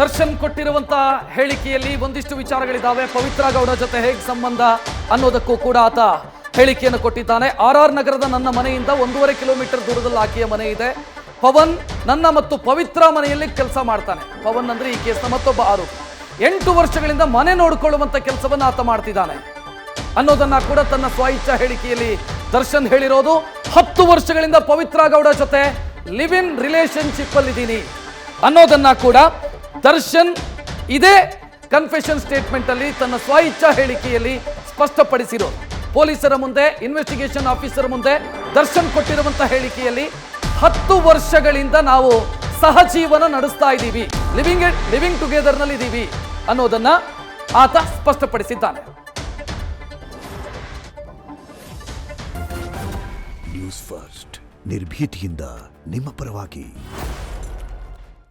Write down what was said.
ದರ್ಶನ್ ಕೊಟ್ಟಿರುವಂತಹ ಹೇಳಿಕೆಯಲ್ಲಿ ಒಂದಿಷ್ಟು ವಿಚಾರಗಳಿದ್ದಾವೆ. ಪವಿತ್ರ ಗೌಡ ಜೊತೆ ಹೇಗೆ ಸಂಬಂಧ ಅನ್ನೋದಕ್ಕೂ ಕೂಡ ಆತ ಹೇಳಿಕೆಯನ್ನು ಕೊಟ್ಟಿದ್ದಾನೆ. RR ನಗರದ ನನ್ನ ಮನೆಯಿಂದ 1.5 ಕಿಲೋಮೀಟರ್ ದೂರದಲ್ಲಿ ಆಕೆಯ ಮನೆ ಇದೆ. ಪವನ್ ನನ್ನ ಮತ್ತು ಪವಿತ್ರ ಮನೆಯಲ್ಲಿ ಕೆಲಸ ಮಾಡ್ತಾನೆ. ಪವನ್ ಅಂದ್ರೆ ಈ ಕೇಸ್ನ ಮತ್ತೊಬ್ಬ ಆರೋಪಿ. 8 ವರ್ಷಗಳಿಂದ ಮನೆ ನೋಡಿಕೊಳ್ಳುವಂತ ಕೆಲಸವನ್ನು ಆತ ಮಾಡ್ತಿದ್ದಾನೆ ಅನ್ನೋದನ್ನ ಕೂಡ ತನ್ನ ಸ್ವಇಚ್ಛಾ ಹೇಳಿಕೆಯಲ್ಲಿ ದರ್ಶನ್ ಹೇಳಿರೋದು. 10 ವರ್ಷಗಳಿಂದ ಪವಿತ್ರ ಗೌಡ ಜೊತೆ ಲಿವ್ ಇನ್ ರಿಲೇಶನ್ಶಿಪ್ ಅಲ್ಲಿ ಇದ್ದೀನಿ ಅನ್ನೋದನ್ನ ಕೂಡ ದರ್ಶನ್ ಇದೇ ಕನ್ಫೆಷನ್ ಸ್ಟೇಟ್ಮೆಂಟ್ ಅಲ್ಲಿ ತನ್ನ ಸ್ವಇಚ್ಛಾ ಹೇಳಿಕೆಯಲ್ಲಿ ಸ್ಪಷ್ಟಪಡಿಸಿರೋದು. ಪೊಲೀಸರ ಮುಂದೆ, ಇನ್ವೆಸ್ಟಿಗೇಷನ್ ಆಫೀಸರ್ ಮುಂದೆ ದರ್ಶನ್ ಕೊಟ್ಟಿರುವಂತಹ ಹೇಳಿಕೆಯಲ್ಲಿ 10 ವರ್ಷಗಳಿಂದ ನಾವು ಸಹಜೀವನ ನಡೆಸ್ತಾ ಇದ್ದೀವಿ, ಲಿವಿಂಗ್ ಟುಗೆದರ್ ನಲ್ಲಿ ಇದ್ದೀವಿ ಅನ್ನೋದನ್ನ ಆತ ಸ್ಪಷ್ಟಪಡಿಸಿದ್ದಾನೆ. ನ್ಯೂಸ್ ಫಸ್ಟ್ ನಿರ್ಭೀತಿಯಿಂದ ನಿಮ್ಮ ಪರವಾಗಿ.